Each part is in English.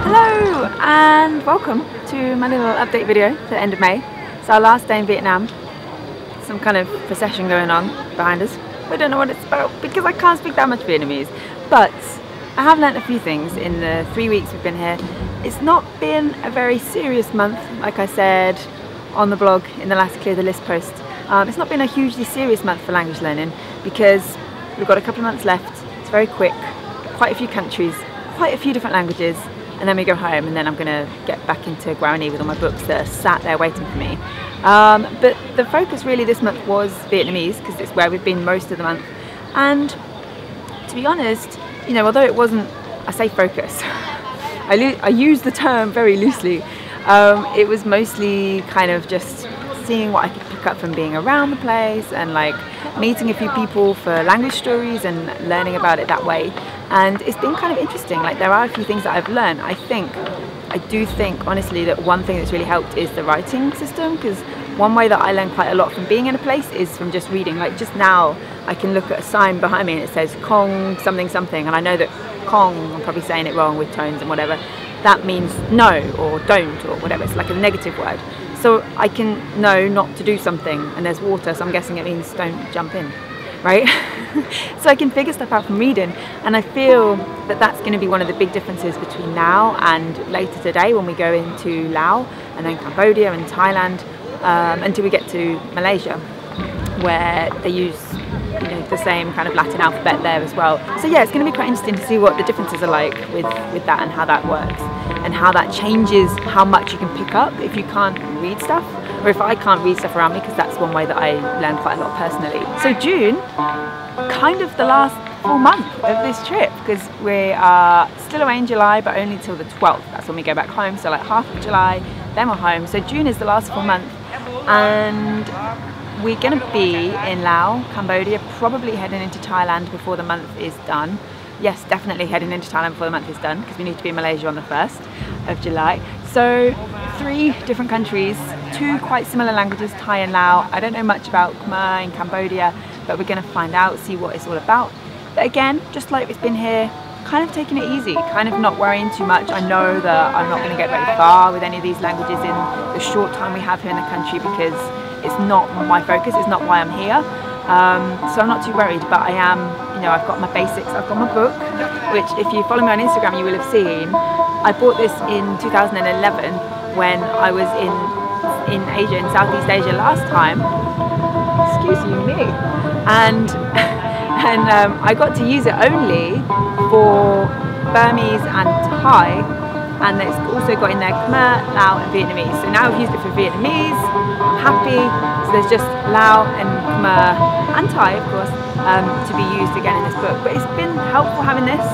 Hello and welcome to my little update video for the end of May. It's our last day in Vietnam. Some kind of procession going on behind us. I don't know what it's about because I can't speak that much Vietnamese, but I have learnt a few things in the 3 weeks we've been here. It's not been a very serious month, like I said on the blog in the last Clear the List post. It's not been a hugely serious month for language learning because we've got a couple of months left. It's very quick, quite a few countries, quite a few different languages, and then we go home, and then I'm going to get back into Guarani with all my books that are sat there waiting for me. But the focus really this month was Vietnamese because it's where we've been most of the month. And to be honest, you know, although it wasn't, I say focus, I use the term very loosely. It was mostly kind of just seeing what I could pick up from being around the place and like meeting a few people for language stories and learning about it that way. And it's been kind of interesting. Like, there are a few things that I've learned. I do think honestly that one thing that's really helped is the writing system, because one way that I learn quite a lot from being in a place is from just reading. Like just now I can look at a sign behind me and it says Kong something something, and I know that Kong, I'm probably saying it wrong with tones and whatever, that means no or don't or whatever. It's like a negative word. So I can know not to do something, and there's water, so I'm guessing it means don't jump in, right? So I can figure stuff out from reading, and I feel that that's going to be one of the big differences between now and later today when we go into Laos and then Cambodia and Thailand, until we get to Malaysia, where they use, you know, the same kind of Latin alphabet there as well. So yeah, it's going to be quite interesting to see what the differences are like with that and how that works, and how that changes how much you can pick up if you can't read stuff, or if I can't read stuff around me, because that's one way that I learn quite a lot personally. So June, kind of the last full month of this trip, because we are still away in July, but only till the 12th. That's when we go back home, so like half of July, then we're home. So June is the last full month, and we're going to be in Laos, Cambodia, probably heading into Thailand before the month is done. Yes, definitely heading into Thailand before the month is done, because we need to be in Malaysia on the 1st of July. So 3 different countries, 2 quite similar languages, Thai and Lao. I don't know much about Khmer in Cambodia, but we're going to find out, see what it's all about. But again, just like it's been here, kind of taking it easy, kind of not worrying too much. I know that I'm not going to get very far with any of these languages in the short time we have here in the country, because it's not my focus, it's not why I'm here. So I'm not too worried, but I am, you know, I've got my basics, I've got my book, which if you follow me on Instagram you will have seen. I bought this in 2011 when I was in Asia, in Southeast Asia last time, excuse me, and I got to use it only for Burmese and Thai, and it's also got in there Khmer, Lao and Vietnamese. So now I've used it for Vietnamese, I'm happy. So there's just Lao and Khmer and Thai, of course, to be used again in this book. But it's been helpful having this.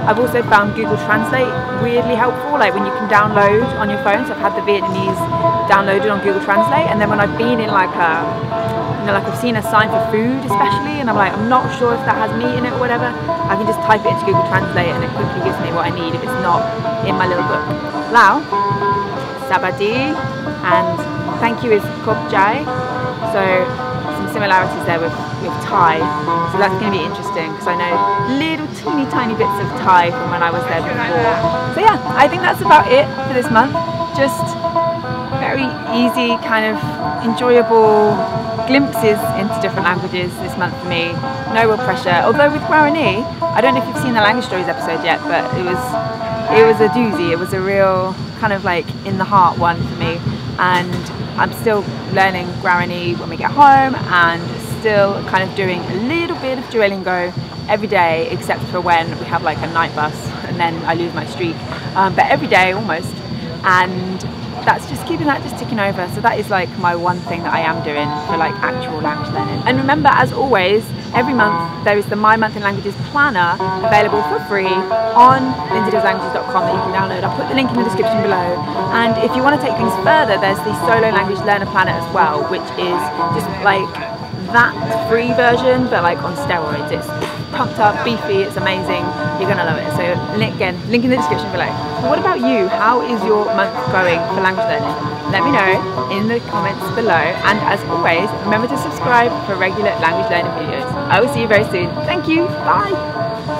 I've also found Google Translate weirdly helpful, like when you can download on your phone. So I've had the Vietnamese downloaded on Google Translate, and then when I've been in like a, you know, like I've seen a sign for food especially, and I'm like, I'm not sure if that has meat in it or whatever, I can just type it into Google Translate and it quickly gives me what I need if it's not in my little book. Lao, Sabadi, and thank you is Kop Jai. So some similarities there with Thai. So that's going to be interesting, because I know little teeny tiny bits of Thai from when I was there before. So yeah, I think that's about it for this month. Just very easy, kind of enjoyable glimpses into different languages this month for me. No real pressure. Although with Guarani, I don't know if you've seen the Language Stories episode yet, but it was a doozy. It was a real kind of like in the heart one for me, and I'm still learning Guarani when we get home, and still kind of doing a little bit of Duolingo every day, except for when we have like a night bus and then I lose my streak, but every day almost, and that's just keeping that just ticking over. So that is like my one thing that I am doing for like actual language learning. And remember, as always, every month there is the My Month in Languages planner available for free on lindsay.languages.com that you can download. I'll put the link in the description below. And if you want to take things further, there's the Solo Language Learner Planner as well, which is just like that free version, but like on steroids. It's pumped up, beefy, it's amazing, you're gonna love it. So again, link in the description below. But what about you? How is your month going for language learning? Let me know in the comments below, and as always, remember to subscribe for regular language learning videos. I will see you very soon. Thank you, bye!